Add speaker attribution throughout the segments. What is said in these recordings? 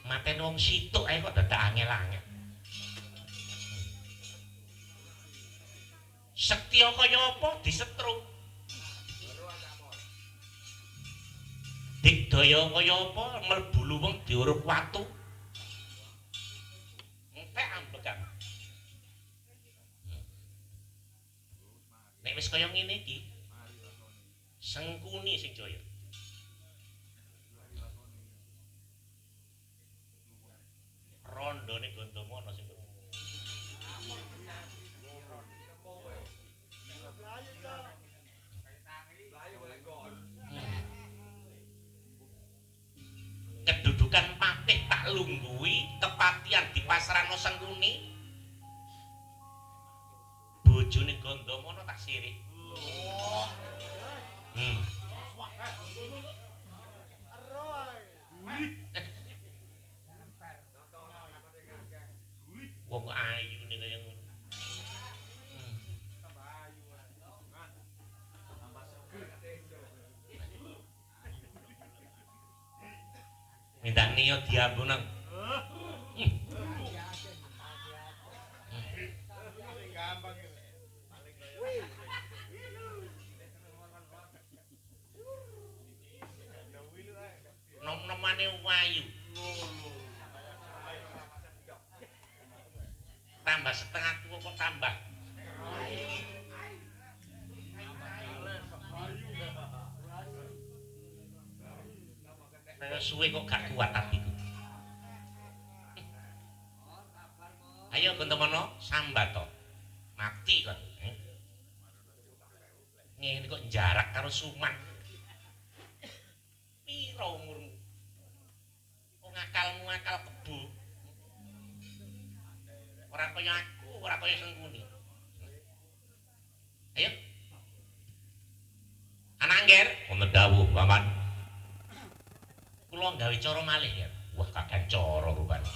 Speaker 1: Maten wong situk ae kok dadak angel-angel. Setya kaya apa disetruk. Digdaya kaya apa mlebu luweng diuruk watu. Entek ambekan. Nek wis kaya ngene iki Sengkuni sing jaya. Rondone Gandamana sing kedudukan patih tak lungguhi kepatian di pasrahno Sengkuni bojone Gandamana tak sirik. Wong ayu nih kaya ngono. Minta niat diambu nang. Nom-nomane wayu. Tambah setengah tua kok tambah. Saya suwe kok gak kuat hatiku. Ayo Gandamana sambat to. Mati kan. Ngene kok jarak karo Suman. Piro umurmu? Kok ngakalmu akal kebo. Ora kaya aku, ora kaya Sengkuni. Ayo. Anangger, wonten dawuh, Paman. Kula gawe cara malih ya. Wah, kakek cara rupane.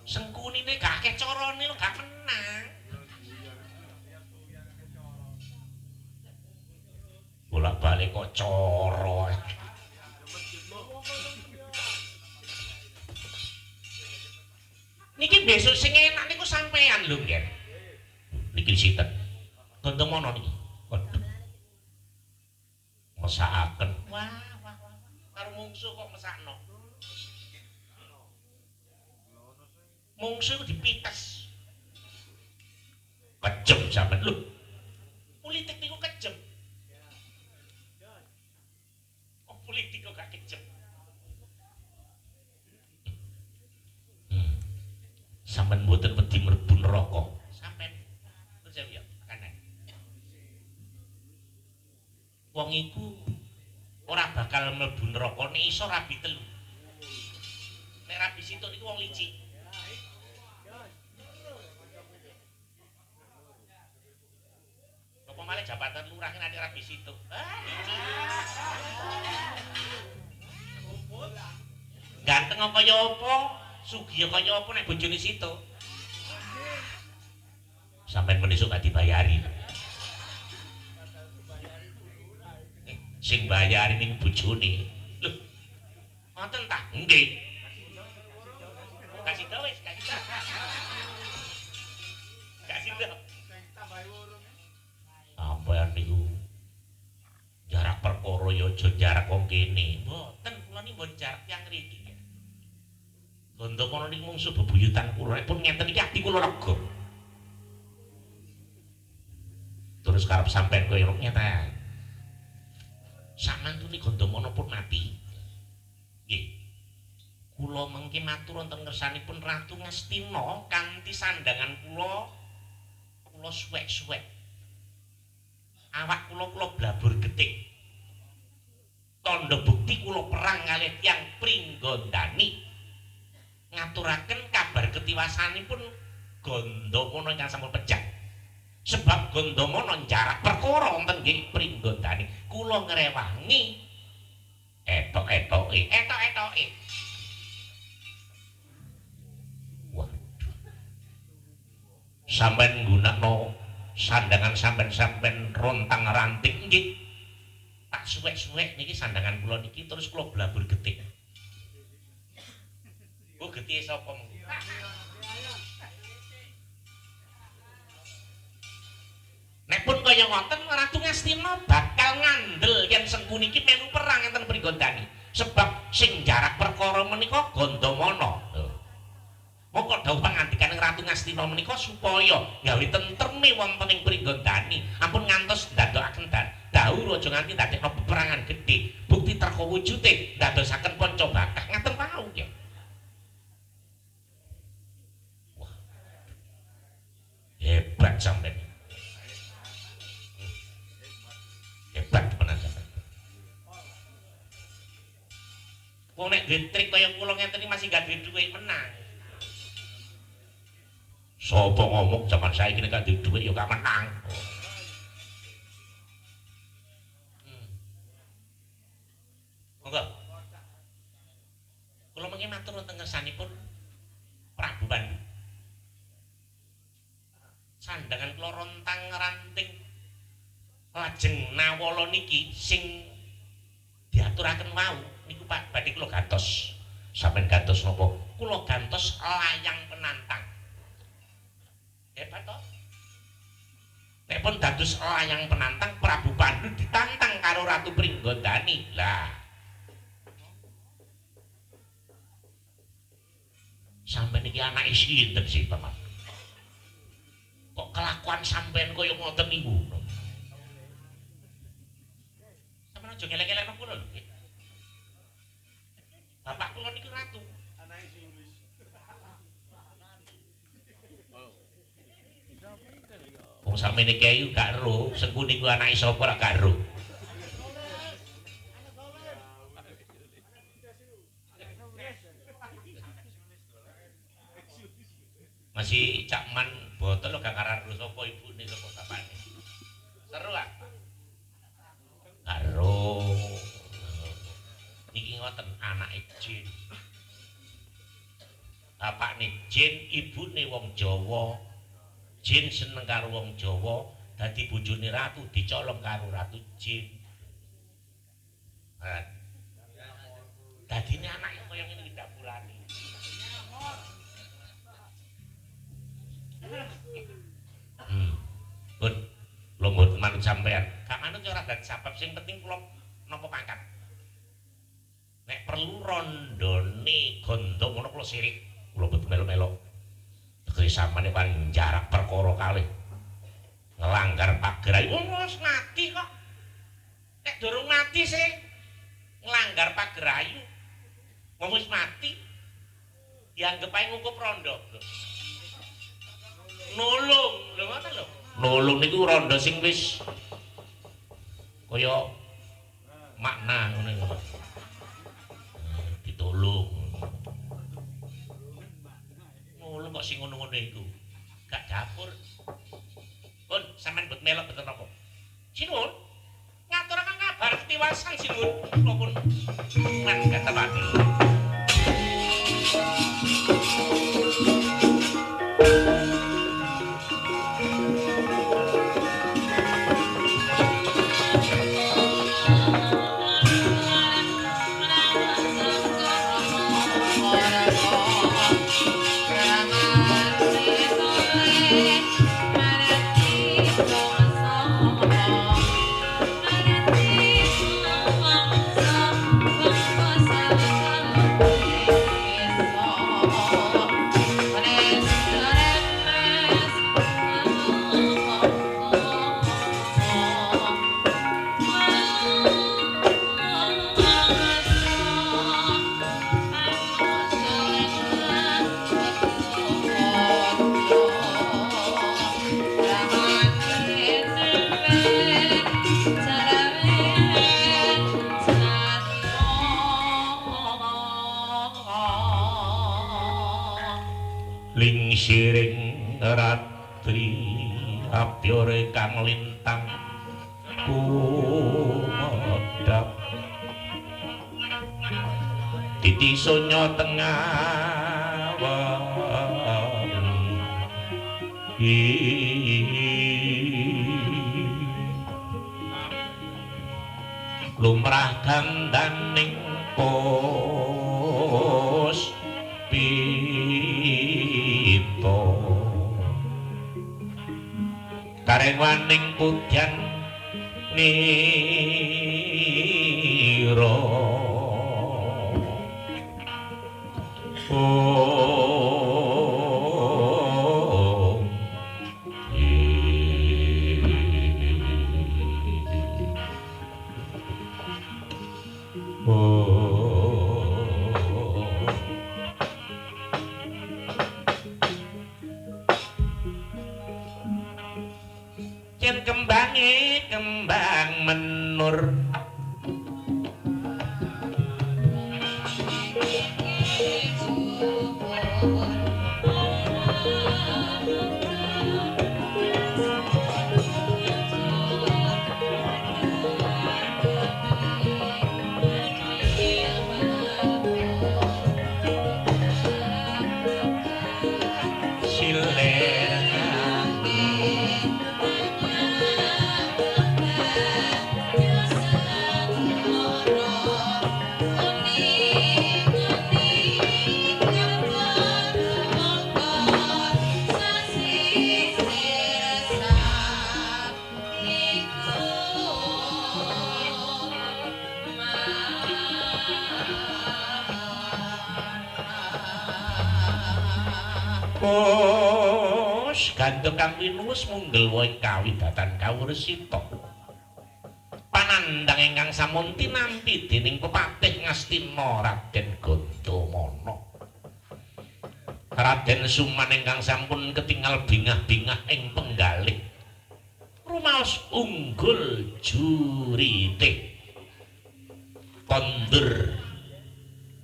Speaker 1: Sengkunine gak akeh carane lho, gak menang. Bolak-balik kok cara. Niki besok sing enak niku sampean lho, Nggih. Niki sinten? Gandamana niki. Waduh. Mesakaken. Wah. Karo mungsuh kok mesakno. Mungsuh dipites. Kejem sampean lho. Politik niku kejem. Oh, politik kok gak kejem. Sampeyan mboten wedi mlebu neraka. Sampeyan terus ya kanan. Wong iku ora bakal mlebu neraka nek iso rabi telu. Nek rabi situk niku wong licik. Apa malah jabatan lurah nek rabi situk. Ganteng kaya apa? Sugih kaya apa nek bojone situ. Sampeyan menisuk gak dibayari. Sing bayari ning bojone. Lho. Ngoten ta? Nggih. Kasih tau wis, kasih tau. Kasih tau. Sampeyan niku jarak perkara ya aja jarak wong kene. Mboten kula niki mboten jarak tiyang mriki. Gondo kono niku mungsuh bebuyutan kula. Nek pun ngeten iki ati kula lega. Terus karep sampean koyo ngeten. Sakmantune Gandamana pun mati. Nggih. Kula mengki matur wonten ngersanipun Ratu Ngastina kanthi sandangan kula suwek-suwek. Awak kula blabur getik. Tandha bukti kula perang kalih tiyang Pringgondani. Ngaturaken kabar ketiwasanipun Gandamana ingkang sampun pejah. Sebab Gandamana jarak perkara wonten nggih Pringgondani. Kula ngrewangi etok-etoke. Waduh. Sampeyan nggunakno sandangan sampeyan rontang-ranting nggih. Tak suwek-suwek niki sandangan kula niki terus kula blabur getik. Oh getike sapa mengki? Nek pun kaya ngoten Ratu Ngastina bakal ngandel yen Sengkuni iki melu perang enten Pringgondani. Sebab sing jarak perkara menika Gandamana. Moko dawuh pangandikaning Ratu Ngastina menika supaya gawe tentreme wonten ing Pringgondani. Ampun ngantos ndadokaken dawuh aja nganti ndadekno peperangan gedhe. Bukti terko wujude ndadosaken Pancabakak ngaten wau ya. Hebat sampeyan. Hebat tenan sampeyan. Wong nek trik kaya kula ngeten iki masih gak duwe dhuwit menang. Sapa ngomong zaman saiki nek gak duwe dhuwit ya gak menang. Monggo. Kula mengki matur wonten ngersanipun Prabu Pandhu. Sandangan kula rontang-ranting lajeng nawala niki sing diaturaken wau niku Pak badhe kula gantos. Sampeyan gantos napa? Kula gantos layang penantang. Hebat to? Nek pun dados layang penantang Prabu Pandhu ditantang karo Ratu Pringgondani. Lah. Sampeyan iki anake sinten sih, Pak? Kok kelakuan sampean kaya ngoten niku. Sampeyan aja gelek-gelekno kula lho. Bapak kula niku ratu. Anake sing wis. Wong sampeyan iki gak ero, Sengkuni ku anake sapa ora gak ero. Masih cakman botol gak karar sapa ibune sapa bapake. Seru ah. Karo niki ngoten anake jin. Bapakne jin, ibune wong Jawa. Jin seneng karo wong Jawa, dadi bojone ratu dicolong karo ratu jin. Dadine anake kaya ngene iki dapurane. Pun kula mboten manut sampean. Gak manut ora dadi sebab sing penting kula napa pangkat. Nek perlu rondone Gandamana kula sirik, kula mboten melu-melu. Tegese sampeyan paling jarak perkara kalih. Ngelanggar pagrayu. Wis mati kok. Nek durung mati sih nglanggar pagrayu. Wong wis mati. Dianggep ae ngukup rondo. Nulung, lho ngoten lho. Nulung niku randa sing wis kaya makna ngene. Ditulung. Nulung kok sing ngono-ngono iku. Gak dapur. Pun sampean mbet melok betul napa? Sinuwun. Ngaturaken kabar ketiwasan sinuwun. Kula pun mangkat tepati. siring ratri abyore kang lintang kumedhap titi sonya tengah lumrah dandaning pos pito karengwaning pudyan niro yen kembange kembang menur Pos gandeng kang pinuwus munggel wae kawidatan kawursita. Panandhang ingkang sampun tinampi dening Pepatih Ngastina Raden Gandamana. Raden Suman ingkang sampun ketingal bingah-bingah ing penggalih. Rumaos unggul jurite. Kondur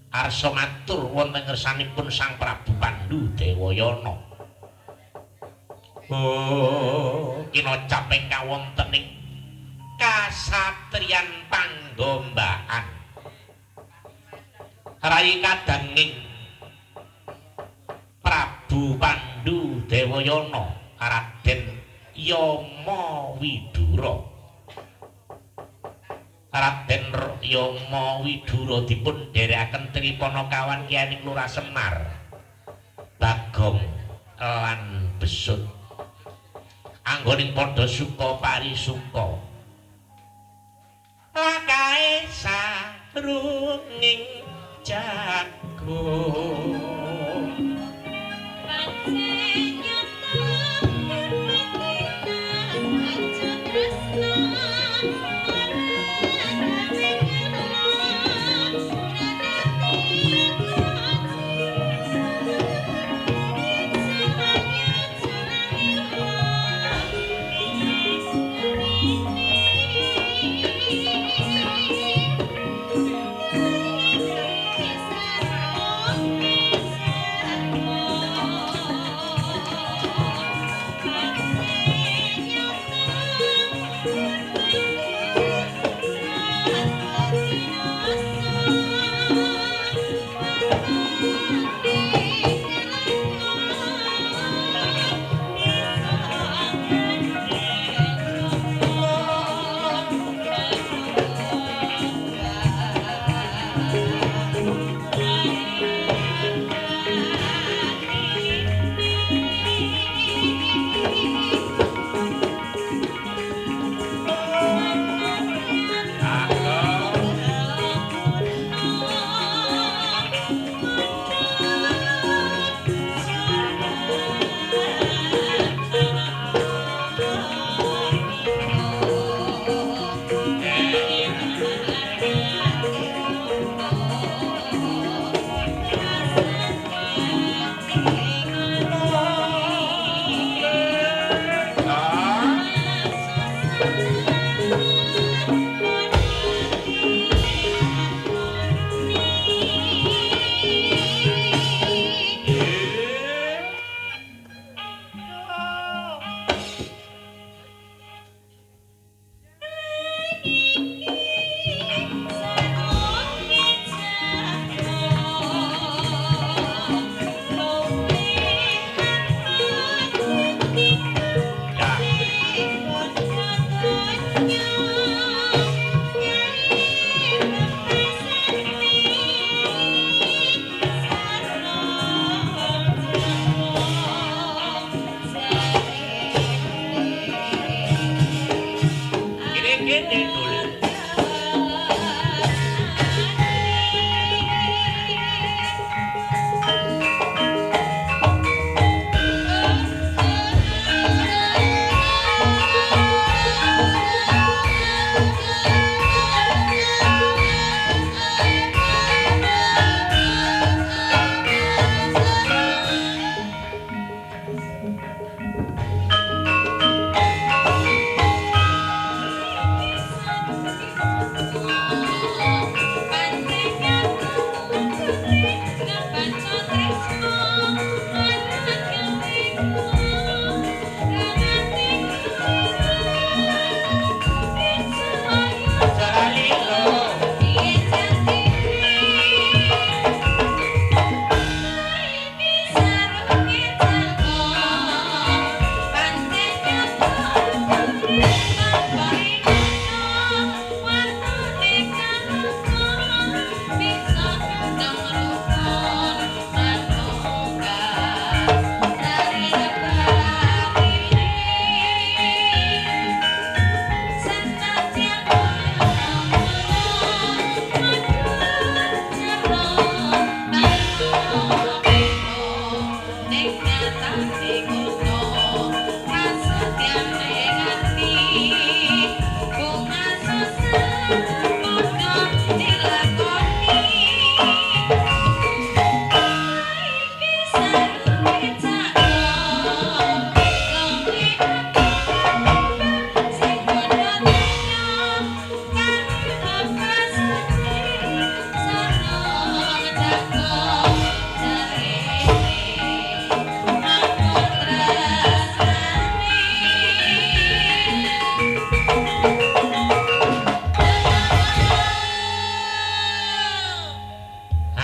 Speaker 1: arsa matur wonten ngersanipun Sang Prabu Pandhu Dewayana. Oh, kinocap ingkang wonten ing kasatriyan panggombaan. Rai kadanging Prabu Pandhu Dewayana Raden Yama Widura. Raden Yama Widura dipun dherekaken tripana kawan Kyaning Lurah Semar Bagong lan Besut anggoning padha suka parisuka lakae sarunging jagung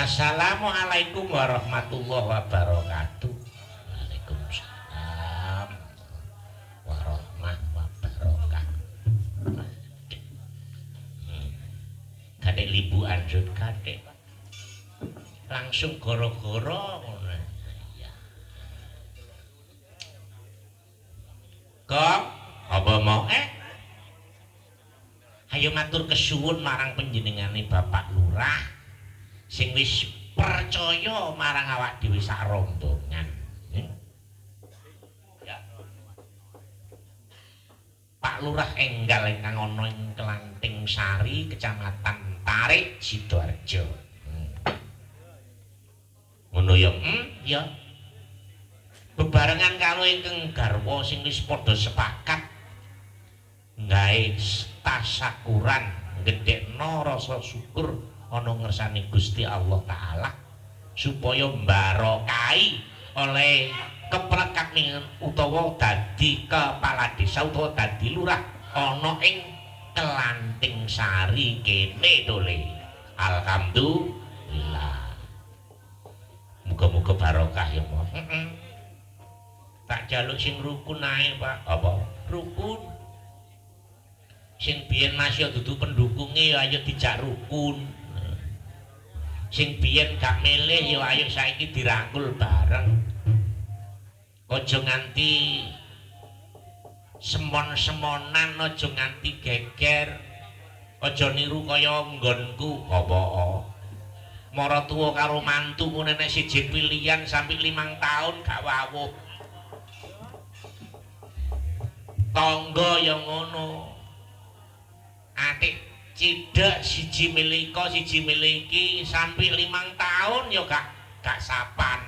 Speaker 1: Assalamualaikum warahmatullahi wabarakatuh. Waalaikumsalam warahmatullahi wabarakatuh. Kadek libu anjut kadek. Langsung goro-goro ngono. Iya. Kok apa mau ayo matur kesuwun marang panjenengane Bapak Lurah sing wis percaya marang awak dhewe sak rombongan. Ya. Pak Lurah enggal ingkang ana ing Kelanting Sari, Kecamatan Tarik, Sidoarjo. Ngono ya, ya. Bebarengan karo ingkang garwa sing wis padha sepakat gawe tasakuran gedhekno rasa syukur ana ngersane Gusti Allah taala supaya mbarokahi oleh keprekaning utawa dadi kepala desa utawa dadi lurah ana ing Kelanting Sari kene to Le. Alhamdulillah. Muga-muga barokah ya, Mas. Tak jaluk sing rukun ae, Pak. Apa? Rukun. Sing biyen masih dudu pendukunge ya ayo dijak rukun. Sing biyen gak milih ya ayo saiki dirangkul bareng. Aja nganti semon-semonan, aja nganti geger. Aja niru kaya nggonku. Apa? Mara tuwa karo mantu ngene nek siji pilihan sampai 5 tahun gak wawuh. Tangga ya ngono. Atik cidek siji milika siji miliki sampai 5 tahun ya gak sapan.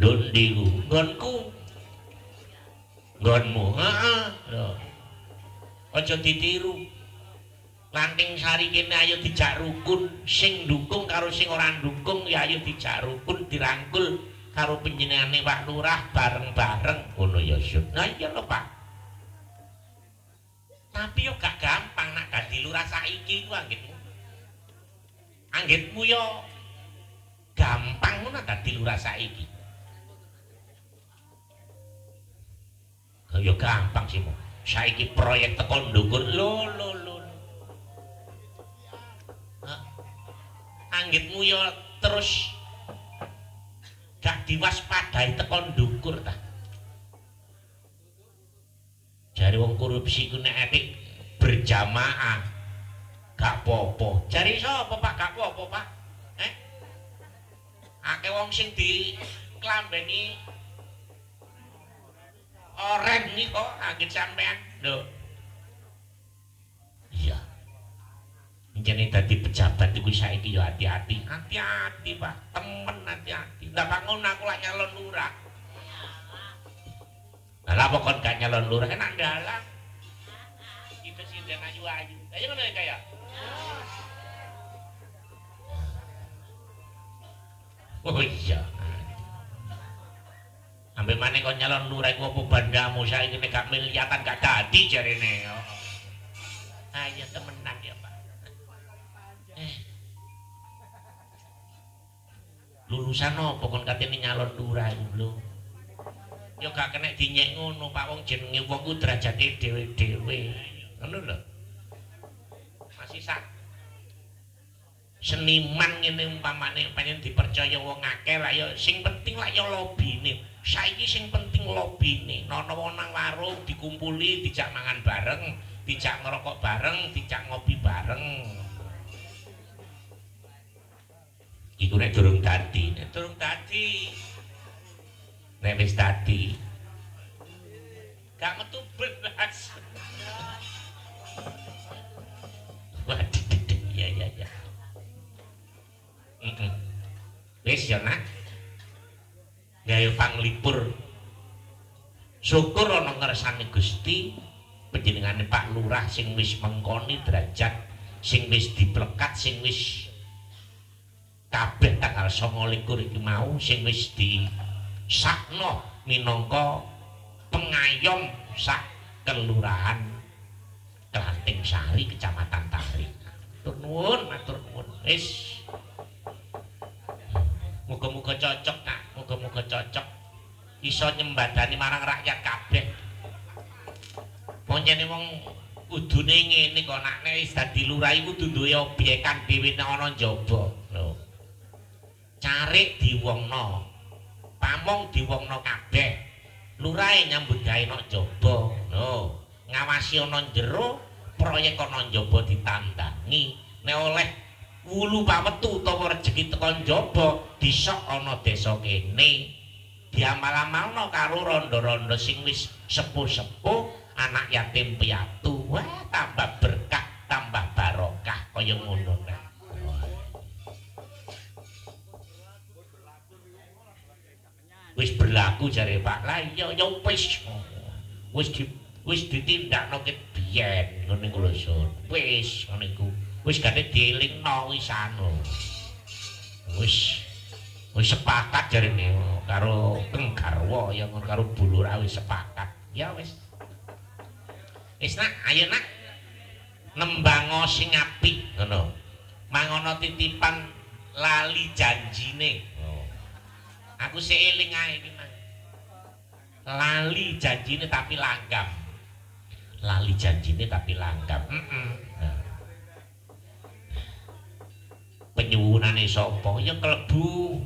Speaker 1: Ndondi ku nggonku. Nggonmu. Heeh. Aja ditiru. Lanting Sari kene ayo dijak rukun, sing dukung karo sing ora ndukung ya ayo dijak rukun dirangkul karo panjenengane Pak Lurah bareng-bareng ngono ya Syuk. Nah iya lho Pak. Tapi yo gak gampang nak dadi lurah saiki ku anggitmu. Anggitmu yo gampang ngono dadi lurah saiki. Yo gampang sih mo. Saiki proyek teko ndukur lho. Anggitmu yo terus gak diwaspadai teko ndukur ta. Jare wong korupsi ku nek etik berjamaah gak apa-apa. Jare sapa Pak gak apa-apa Pak? Akeh wong sing diklambeni oren nih kok anggit sampean. Lho. Iya. Jane dadi pejabat iku saiki yo hati-hati. Hati-hati, Pak. Temen hati-hati. Lah Pak ngono aku lak nyalon lurah. Lah apa kon gak nyalon lurah enak dalan. Kita sinden ayu-ayu. Lah ngono ya kaya. Oh iya. Ambek maneh kon nyalon lurah iku apa bandamu saiki nek gak miliatan gak dadi jarene. Ayo temenan ya, Pak. Lulusan apa kon katene nyalon lurah iku lho. Ya gak kena dinyek ngono Pak wong jenenge wong ku derajate dhewe-dhewe. Ngono lho. Masih sak seniman ngene umpamane panjen dipercaya wong akeh lah ya sing penting lah ya lobine. Saiki sing penting lobine. Ana wong nang warung dikumpuli dijak mangan bareng, dijak ngerokok bareng, dijak ngopi bareng. Iku nek durung dadi, nek wis dadi gak metu belas. Waduh, ya. Wis ya nak. Gawe panglipur. Syukur ana ngersane Gusti panjenengane Pak Lurah sing wis mengkoni derajat, sing wis diplekat, sing wis kabeh tanggal 29 iki mau sing wis disakno minangka pengayom sak kelurahan Kelanting Sari Kecamatan Tarik. Matur nuwun. Wis iso nyembadani marang rakyat kabeh. Pancene wong kudune ngene kok nek wis dadi lurah iku kudu duwe obyekan dhewe nek ana njaba. Lho. Carik diwongno. Pamong diwongno kabeh. Lurahe nyambut gawe nek njaba. Lho, ngawasi ana njero, proyek ana njaba ditandangi. Nek oleh wulu pametu utawa rejeki teko njaba, disok ana desa kene. Diamal-amalno karo rondo-rondo sing wis sepuh-sepuh, anak yatim piatu. Wah, tambah berkah, tambah barokah kaya ngono nek. Wis berlaku jare Pak. Lah iya ya wis. Wis ditindakno ket biyen ngene iku lho Sun. Wis ngono iku. Wis gane dielingno wisano. Wis sepakat jarene karo Keng Garwa ya karo Bulura wis sepakat. Ya wis. Wis nak, ayo nak. Nembango sing apik ngono. Mangono titipan lali janjine. Aku sik eling ae iki, Mang. Lali janjine tapi langgam. Lali janjine tapi langgam. Nah. Penyuwunane sapa? Ya klebu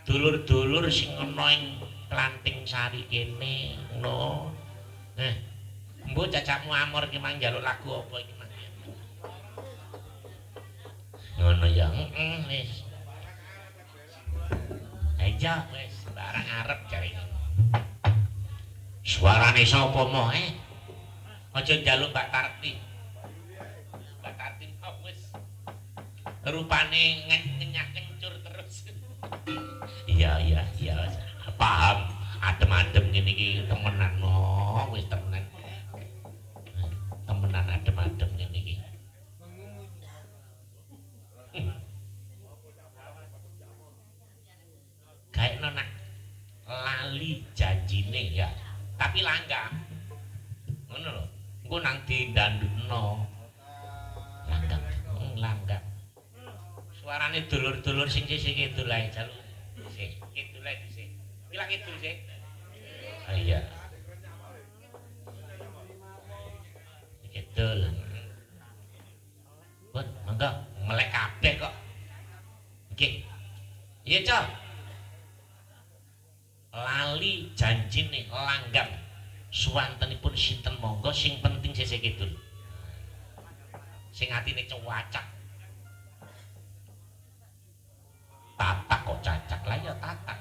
Speaker 1: dulur-dulur sing ana ing Klanting Sari kene, ngono. Mbok cacakmu amor ki Mang njaluk lagu apa iki, Mang? Ngono ya, wis. Aja wis barang arep jarene. Suarane sapa mo Aja njaluk Mbak Tarti. Mbak Tarti wis rupane ngenyah kencur terus. Iya. Paham. Adem-adem ngene iki temenan mo, wis tenan. Temenan adem-adem ngene iki. Gaekno nak lali janjine ya. Tapi langgam. Ngono lho. Engko nang dindandutno. Langgam. Suarane dulur-dulur sing sisih kidul ae jaluk. Sik, kidul ae dhisik. Bilang kidul sik. Ah iya. Kidul. Pun, monggo melek kabeh kok. Nggih. Iya, Cok. Lali janjine langgam suwantenipun sinten monggo sing penting sesek kidul sing atine cuwacak tatak kok cacak lah ya tatak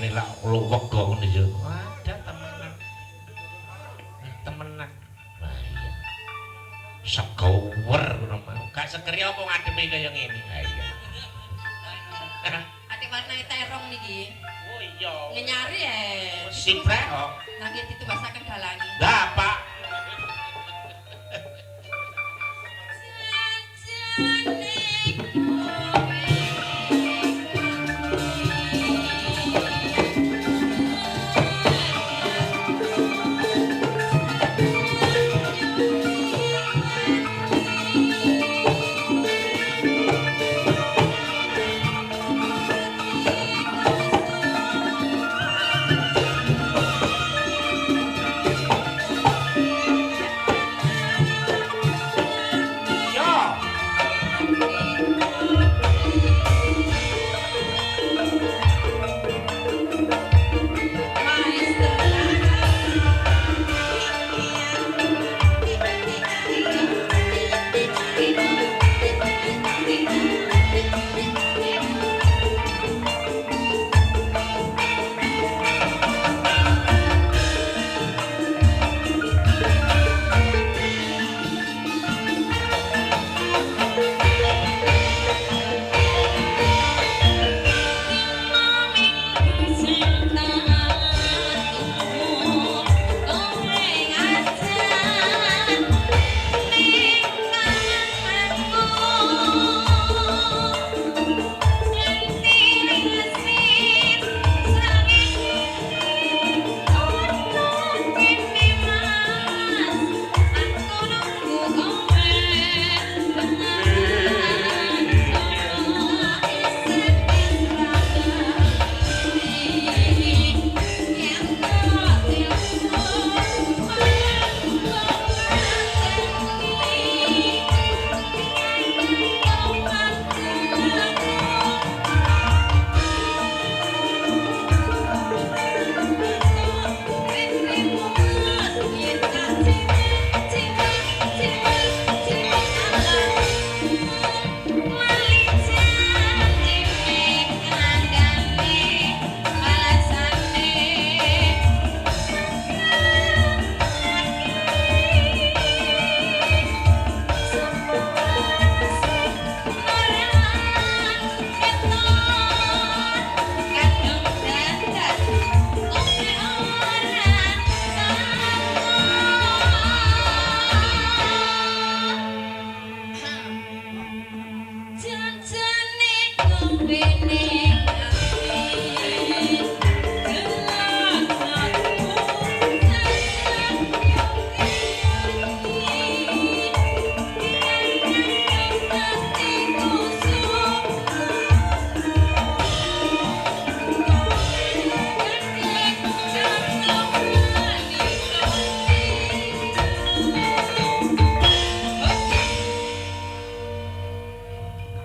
Speaker 1: liyane lak lu wega ngene yo. Ada temenan. Temenan. Nah iya. Segower ngono mau. Gak sekeri apa ngadepi kaya ngene. Ha iya.
Speaker 2: Ati warnane terong niki.
Speaker 1: Oh iya.
Speaker 2: Ngenyari ya.
Speaker 1: Siprek kok.
Speaker 2: Nangge ditubasaken dalangi.
Speaker 1: Lah, Pak.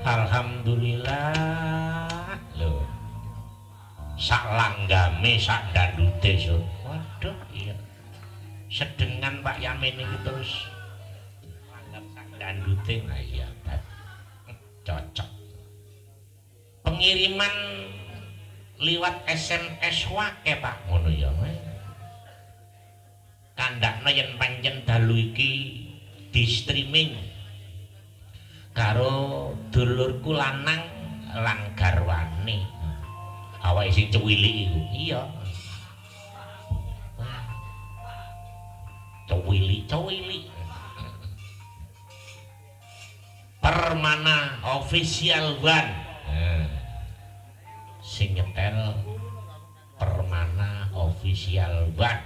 Speaker 1: Alhamdulillah lho. Sak langgame sak dandute so. Waduh iya. Sedengan Pak Yamin iki terus langgam sak dandute. Nah iya, cocok. Pengiriman liwat SMS wake Pak ngono ya. Kandakna yen pancen dalu iki di streaming karo dulurku lanang lan garwane awake sing cuwili iku iya cuwili Permana Official One sing nyetel Permana Official One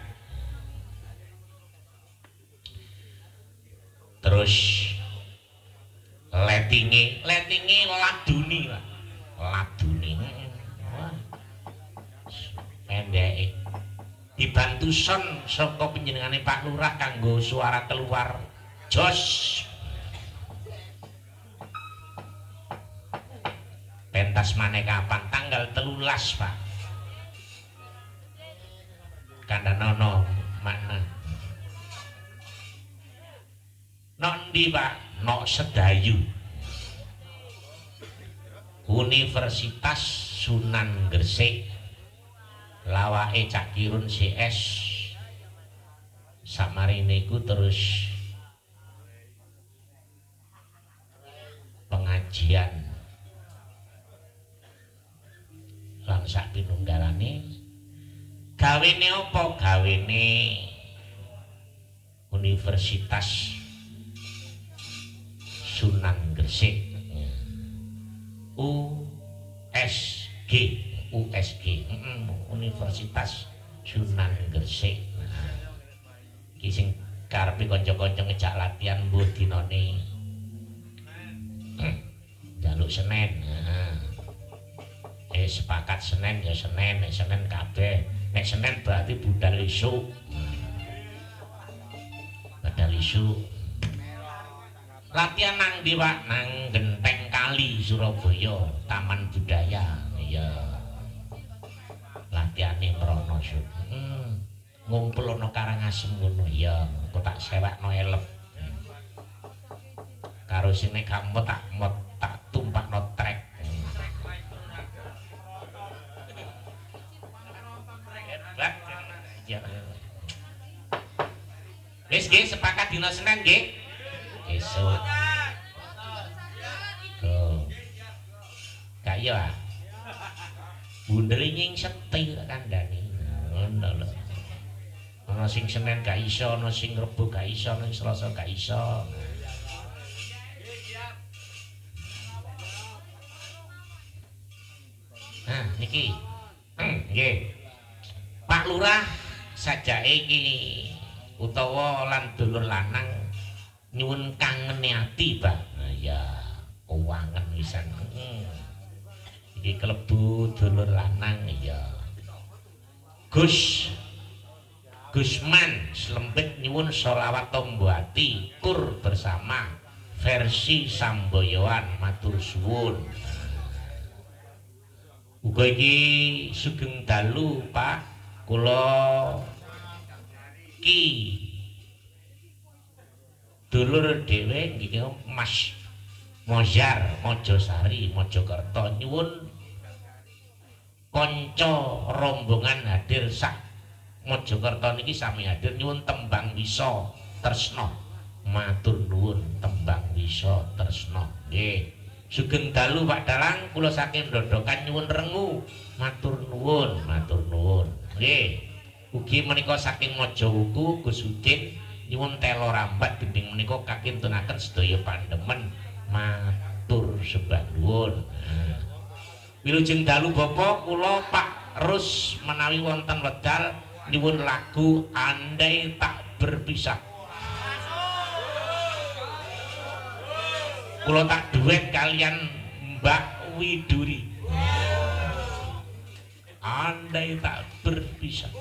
Speaker 1: terus letinge laduni Pak. Laduni. Wah. Pendeke. Dibantu son saka panjenengane Pak Lurah kanggo suara keluar. Jos. Pentas maneh kapan? Tanggal 13, Pak. Kandhanono mana? Nok ndi, Pak? Nok Sedayu Universitas Sunan Gresik lawake Cak Kirun CS samarine iku terus pengajian lan sak pinunggalane gawene apa gawene Universitas Sunan Gresik USG Universitas Sunan Gresik iki sing karepe kanca-kanca ngejak latihan mbuh dinane jaluk Senin sepakat Senin ya Senin nek Senin kabeh nek Senin berarti budal isuk budal isuk latihan nang ndi Pak nang Genteng Kali Surabaya Taman Budaya ya latihane mrono ngumpul ana Karangasem ngono ya kok tak sewakno elep karo sine kamu tak tumpakno trek hebat ya wis nggih sepakat dina Senin nggih esuk kaya bundere nying setir kandhane ngono lho ana sing Senin gak iso ana sing Rebo gak iso ana sing Selasa gak iso nah niki nggih Pak Lurah sajake iki utawa lan dulur lanang nyuwun kangene ati Pak nah ya keuangan wisan iki klebu dulur lanang ya Gusman Slembit nyuwun sholawat Tombati kur bersama versi Samboyoan matur suwun uga iki sugeng dalu Pak kula ki dulur dhewe nggih Mas Mojar Mojosari Mojokerto nyuwun kanca rombongan hadir sak Mojokerto niki sami hadir nyuwun tembang wisa tresna matur nuwun tembang wisa tresna nggih sugeng dalu Pak Dalang kula saking Ndodokan nyuwun rengu matur nuwun nggih ugi menika saking Majawuku Gus Udin nyuwun telo rambat gending menika kakintunaken sedaya pandemen matur sembah nuwun wilujeng dalu Bapak kula Pak Rus menawi wonten wedal nyuwun lagu Andai Tak Berpisah kula tak duet kalian Mbak Widuri Andai Tak Berpisah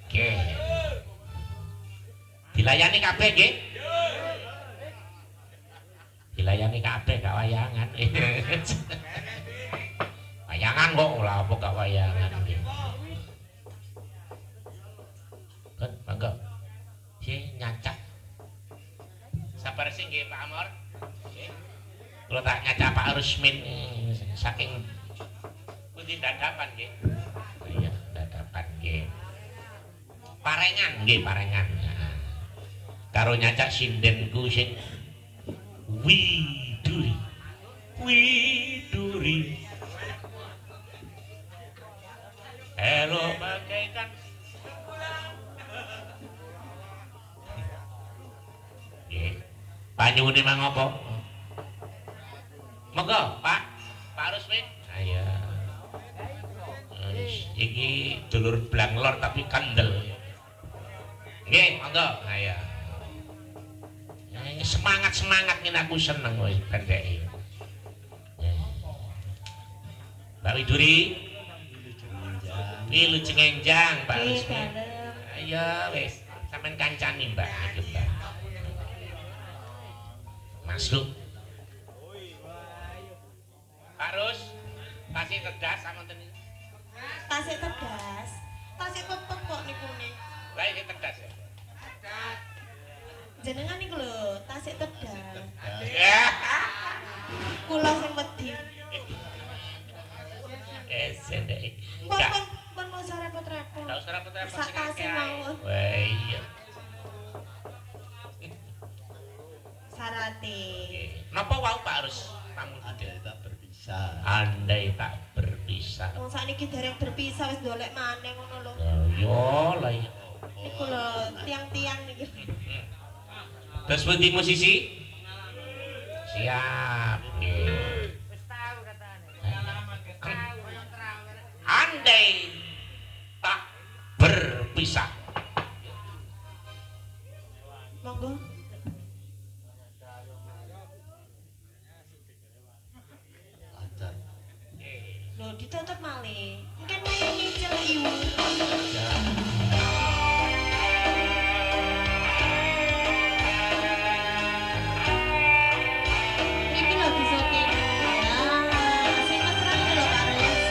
Speaker 1: oke dilayani kabeh nggih dilayani kabeh gak wayangan wayangan kok ora apa gak wayangan nggih kan mangga si nyacak sabar sing nggih Pak Amor nggih kula tak nyacak Pak Rusmin saking pundi dadapan nggih iya dadapan nggih Parengan nggih Parengan karo nyacak sindenku sing Widuri hello bagaikan nggih panyuwune mang apa monggo Pak Rusmin ayo iki dulur blanglor tapi kandel nggih monggo ayo semangat ini aku seneng wis pendeke Mbak Widuri wilujeng enjang Pak Rusmin ayo wis sampean kancani Mbak iki Mbak masuk Pak Rus tasih tedas samonten
Speaker 3: tasih tedas tasih pepek kok niku nih
Speaker 1: lha iki tedas ya
Speaker 3: jenengan niku lho tasik tedas
Speaker 1: ya
Speaker 3: kula sing wedi
Speaker 1: Sendek.
Speaker 3: Pun
Speaker 1: Gak.
Speaker 3: pun mau usah repot-repot.
Speaker 1: Gak usah repot-repot
Speaker 3: Sak
Speaker 1: sing
Speaker 3: tasih
Speaker 1: akeh ae.
Speaker 3: mawon.
Speaker 1: Wah iya.
Speaker 3: Sarate.
Speaker 1: Napa wau Pak harus tamu
Speaker 4: Andai tak berpisah.
Speaker 1: andai tak berpisah.
Speaker 3: Wong sakniki dereng berpisah wis golek maneh ngono lho.
Speaker 1: Yo lah ya.
Speaker 3: Iku lho tiang-tiang niki.
Speaker 1: Terus pundi musisi? Siap. Andai tak berpisah.
Speaker 3: Monggo.
Speaker 4: Lancar.
Speaker 3: Lho ditutup malih. Mungkin main nyicil iwu. Niki lagi syuting. Ya, sing mesra iki lho Kak Res.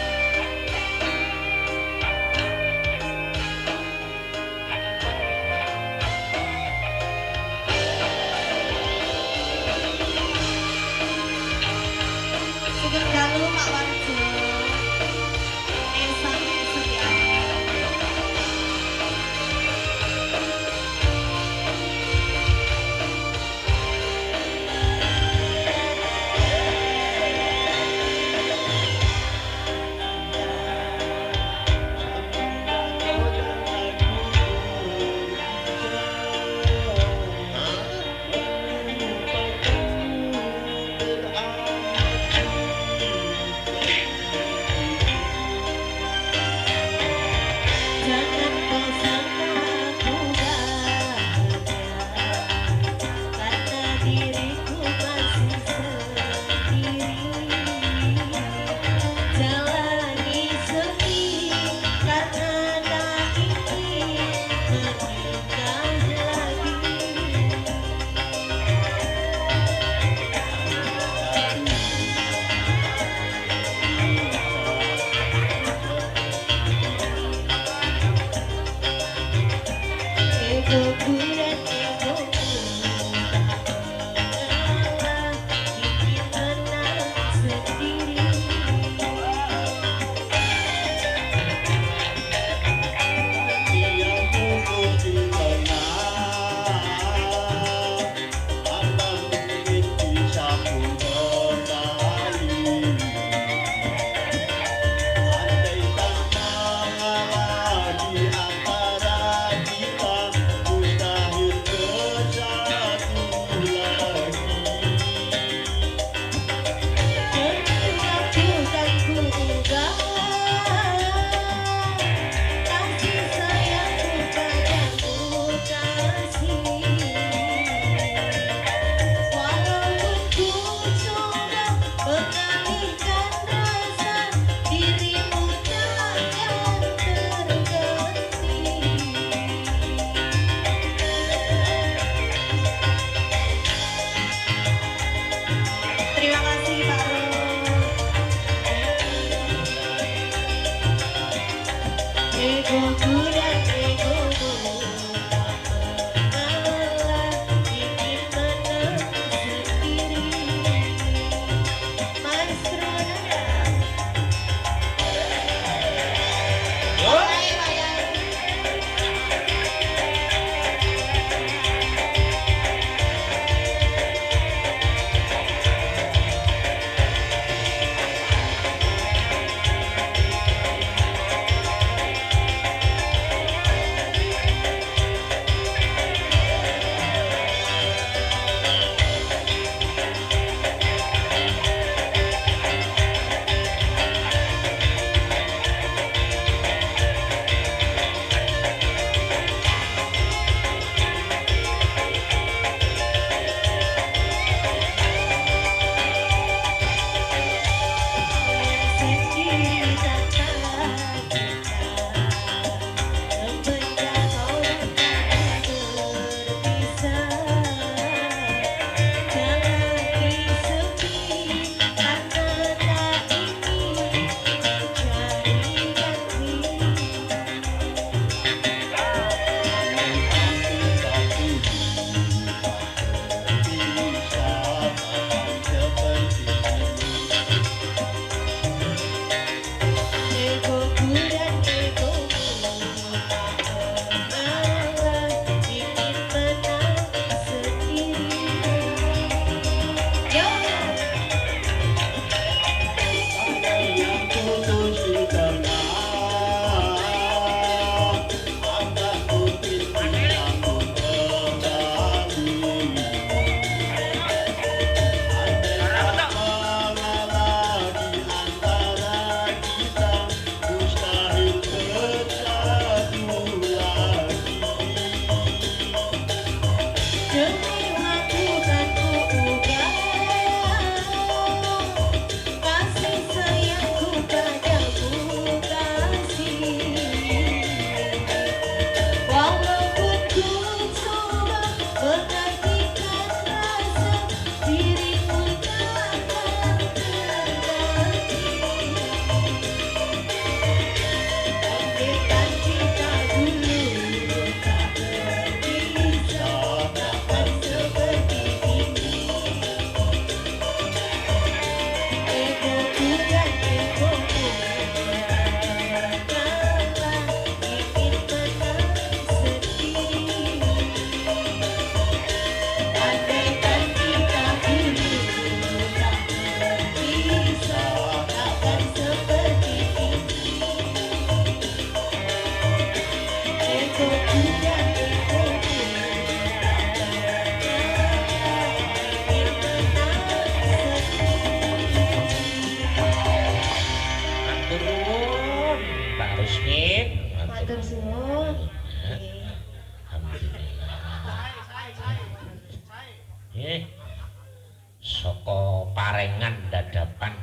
Speaker 1: Saka parengan dadapan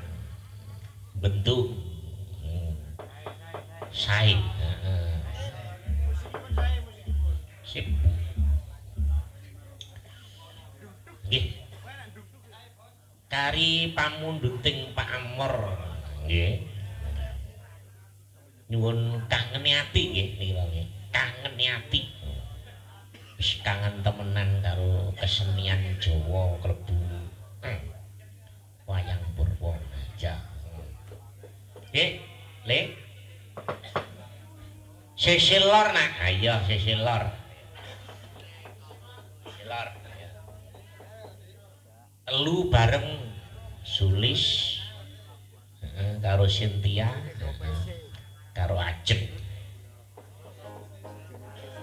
Speaker 1: bentuk sae sip nggih kari pamunduting Pak Amor nggih nyuwun kangeni ati nggih niki kangeni ati wis kangen temenan karo kesenian Jawa klebu wayang purwa aja. Le. Sisi lor nak. Ayo sisi lor. Lor. Telu bareng Sulis karo Cynthia karo Ajeng.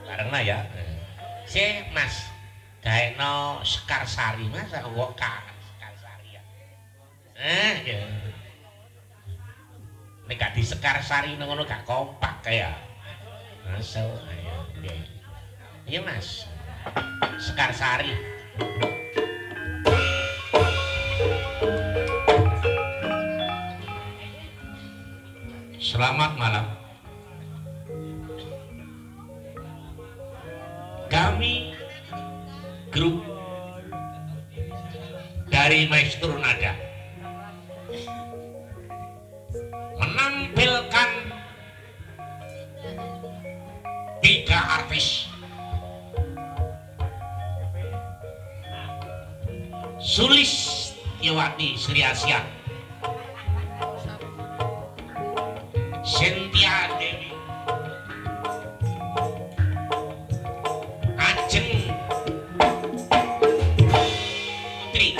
Speaker 1: Bareng lah ya. Si Mas gaeno Sekar Sari Mas aku kangen Sekar Sari ya. Ya. Nek gak di Sekar Sari ngono gak kompak kaya. Masuk ayo nggih. Iya Mas. Sekar Sari. Selamat malam. Kami grup dari Maestro Nada menampilkan 3 artis Sulistiawati Sri Asia, Cynthia Dewi, Ajeng Putri.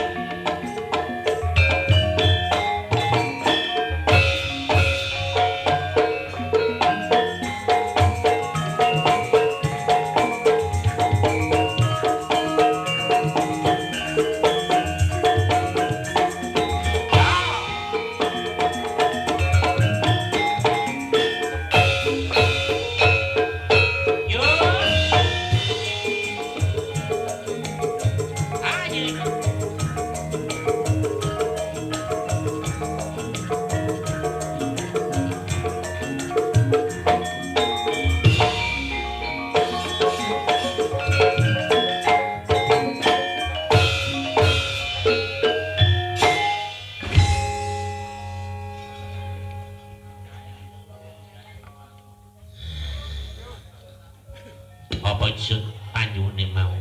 Speaker 1: Apa isut panyune mau?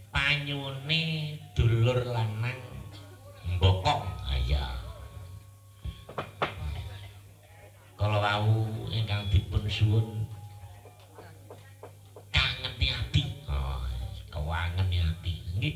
Speaker 1: Panyune dulur lanang mbokong aya. Kalau wau ingkang dipun suwun kangeni ati. Oh, kewangeni ati. Nggih.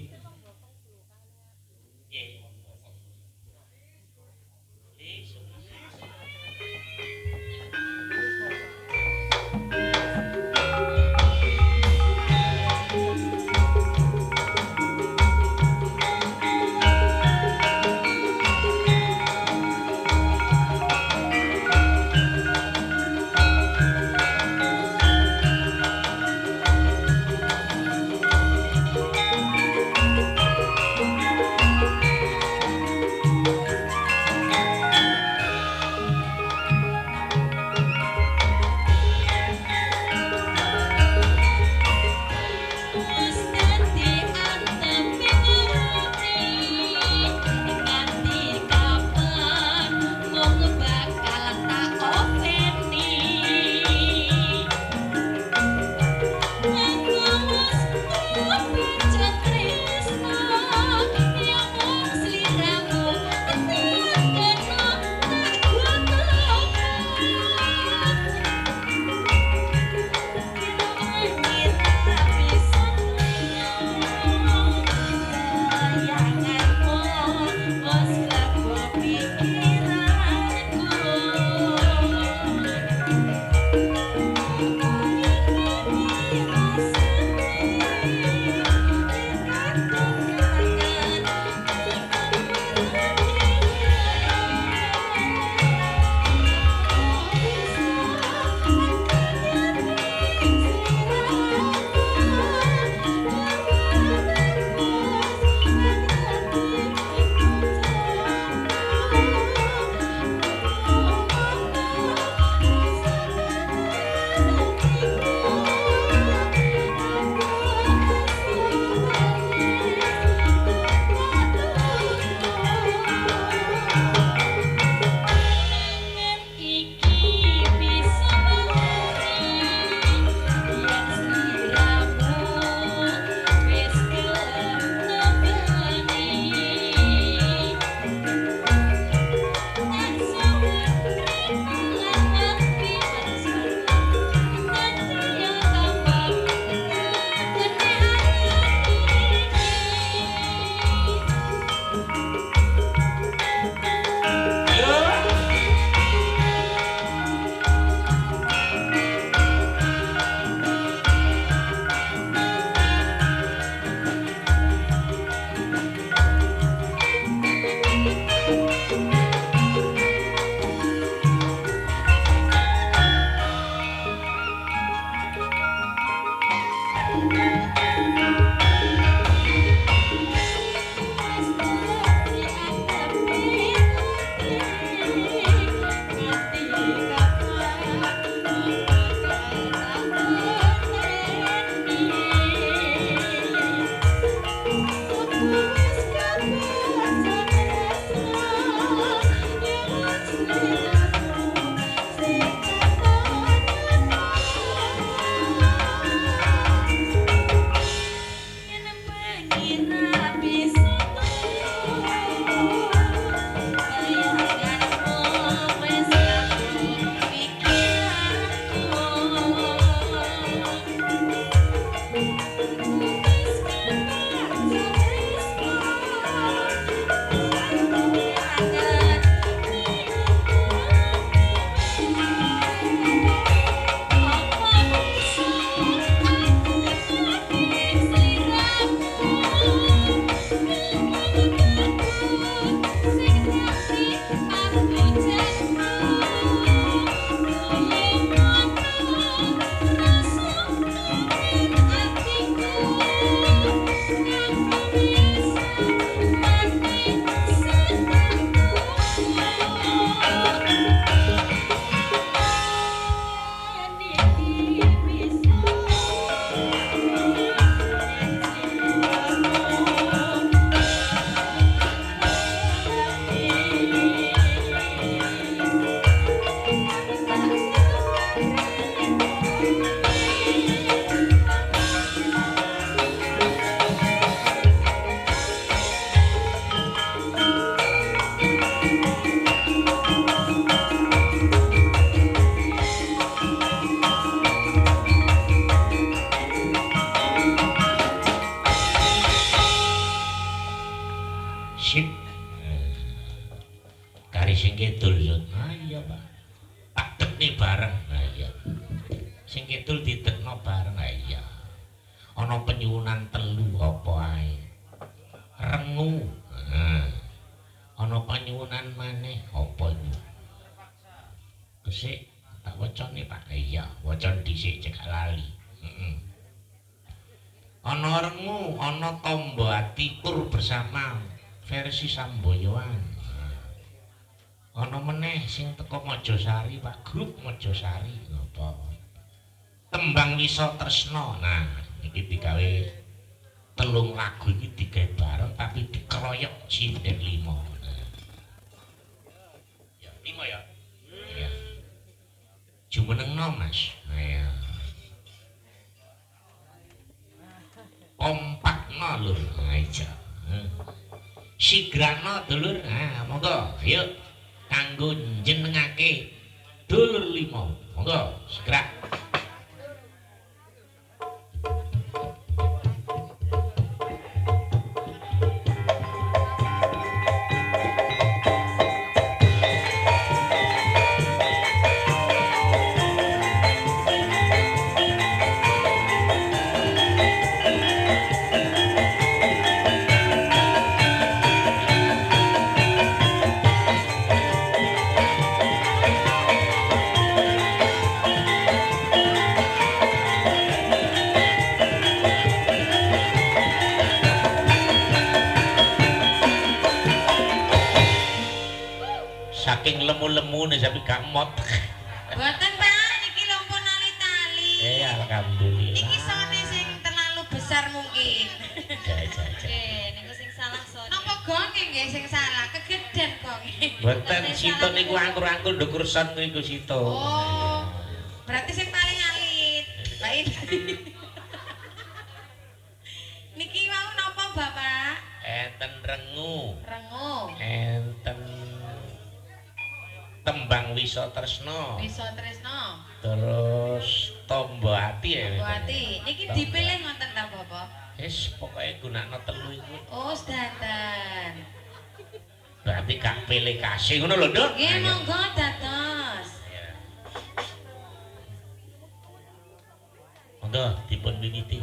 Speaker 1: Sip. Kari sing kidul Yun. Ah iya, Pak. Tak tekni bareng. Ah iya. Sing kidul ditekno bareng. Ah iya. Ana penyuwunan telu apa ae. Rengu. Ana penyuwunan maneh apa iku? Gesik tak wacane Pak. Iya, wacan dhisik cekak lali. Heeh. Ana rengu, ana tombo atikur bersama versi Samboyoan. Ana meneh sing teko Mojosari, Pak, grup Mojosari napa. Tembang Wisa Tresna. Nah, iki digawe telung lagu iki digawe bareng tapi dikeroyok sinden 5. Ya, 5 ya. Iya. Jumenengno, Mas. Iya. Kompakno lur. Nah, iya. Sigrana dulur. Nah, monggo, ayo kanggo njenengake dulur 5. Monggo, segera. Saking lemu-lemu nih tapi gak mot.
Speaker 3: Boten Pak, niki lumpun tali.
Speaker 1: Alhamdulillah.
Speaker 3: Niki sone sing terlalu besar mungkin.
Speaker 1: Ja.
Speaker 3: Niku sing salah sone. Napa gonge nggih sing salah? Kegeden gonge.
Speaker 1: Boten sito niku angkur-angkur ndukur son niku sito.
Speaker 3: Oh. Berarti sing paling alit. Baik. Niki mau napa Bapak?
Speaker 1: Enten rengu.
Speaker 3: Rengu.
Speaker 1: Enten tembang Wisa Tresna.
Speaker 3: Wisa Tresna.
Speaker 1: Terus tombo ati ya.
Speaker 3: Tombo ati. Niki dipilih ngoten ta Bapak?
Speaker 1: Wis pokoke gunakno telu iku.
Speaker 3: Oh, sedanten.
Speaker 1: Berarti gak pilih kasih ngono lho, Nduk.
Speaker 3: Nggih monggo dados.
Speaker 1: Monggo dipun wiwiti.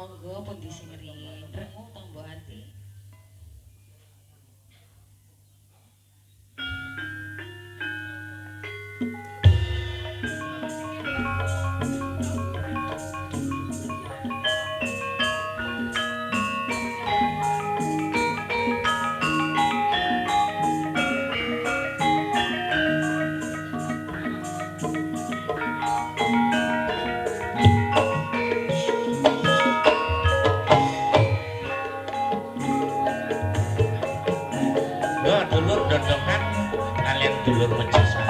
Speaker 3: Monggo pundi sing rengu tombo ati.
Speaker 1: Yo dulur dondongan kalian dulur mencisa.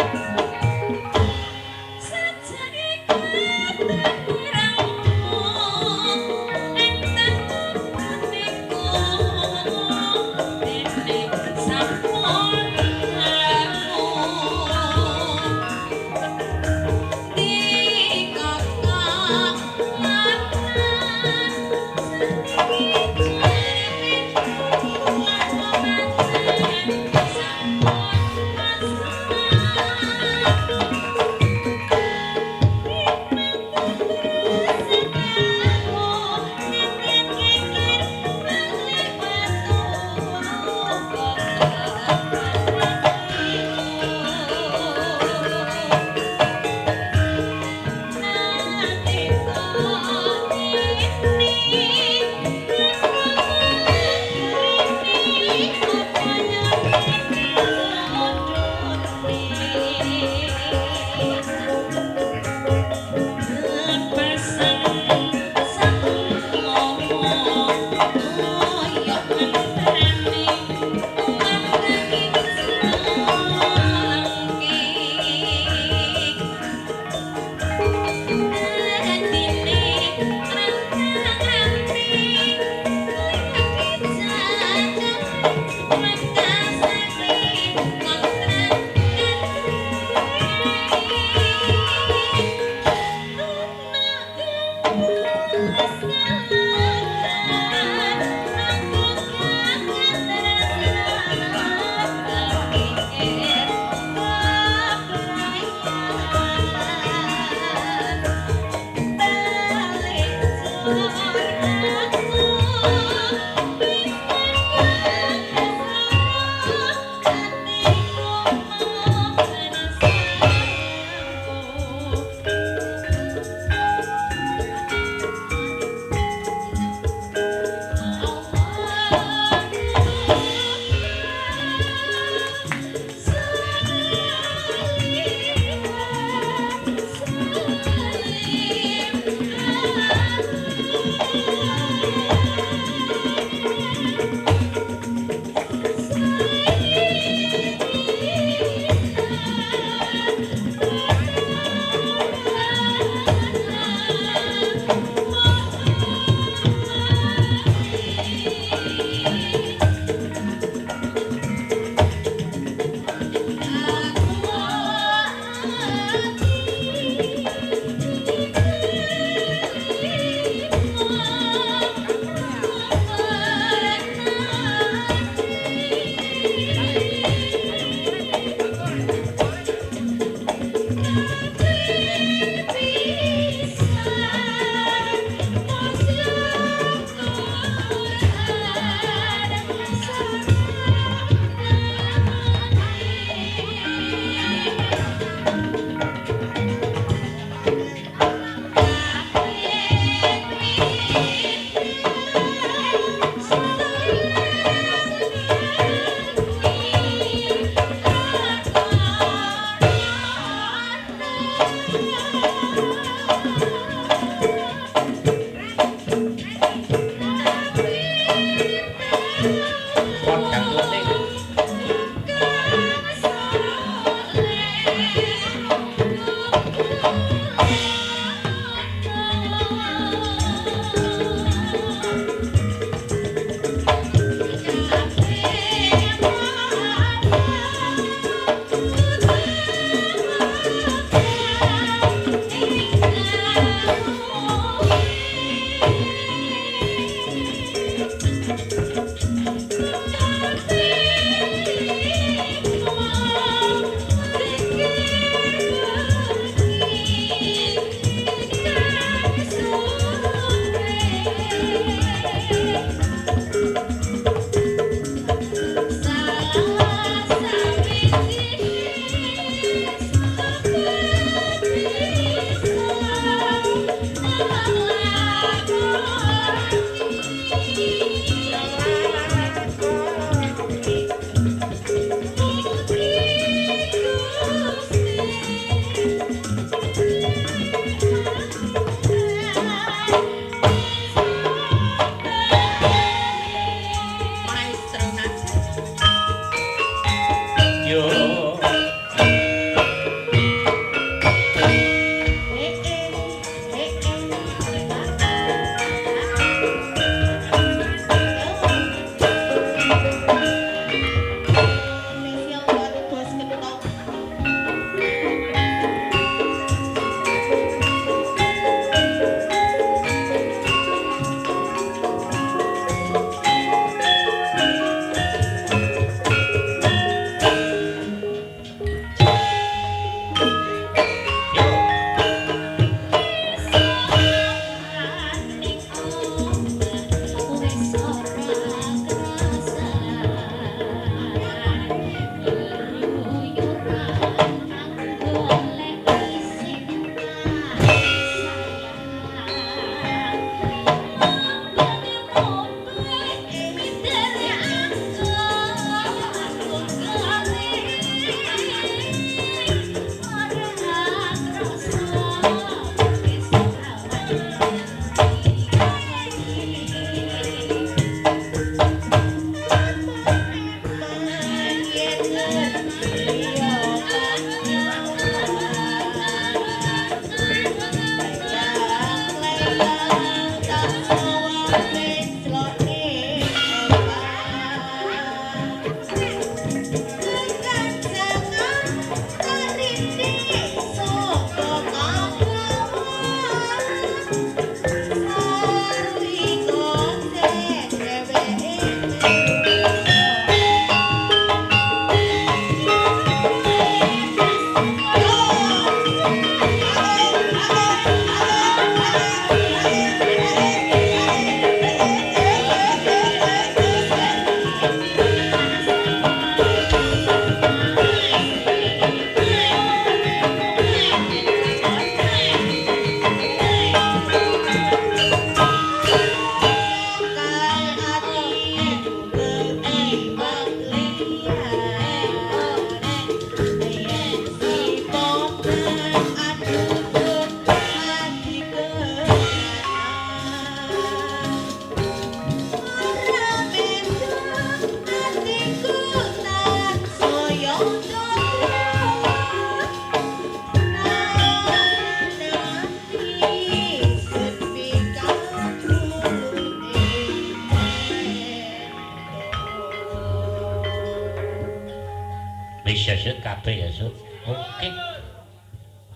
Speaker 1: Wis ya Sud kabeh ya Sud. Oke.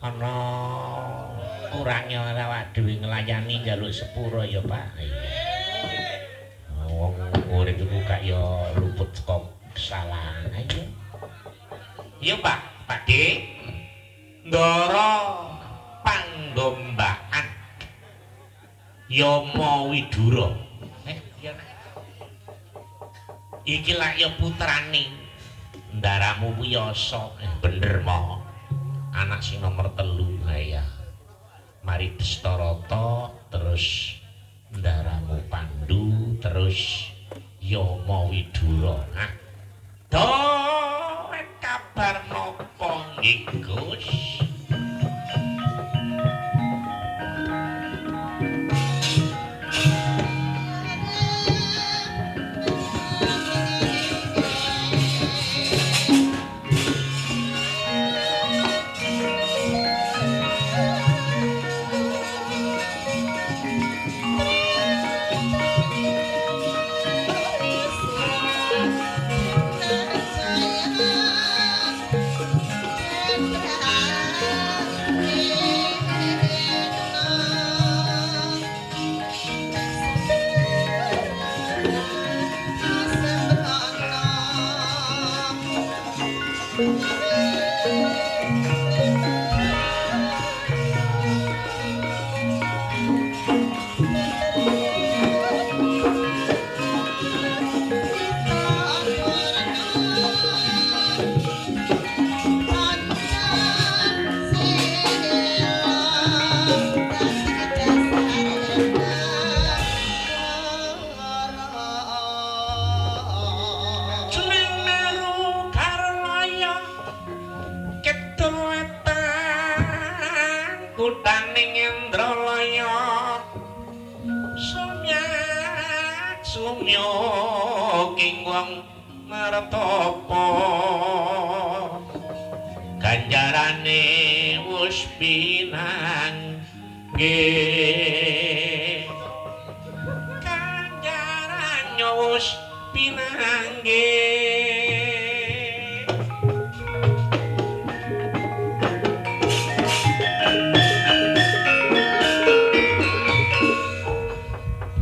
Speaker 1: Ana kurangnya awak dhewe nglayani njaluk sepuro ya Pak. Iya. Wong urip iku gak ya luput saka kesalahan. Ayo. Iya Pak, Pak D. Ndara panggombakan Yama Widura. Iya Nak. Iki lak ya putrane Ndaramu Wiyasa. Bener mo. Anak sing nomor 3 ya. Mari Destarata terus Ndaramu Pandu terus Yama Widura. Nah. Doe kabar napa nggih Gus? Ganjarane wis pinangge ganjarane wis pinangge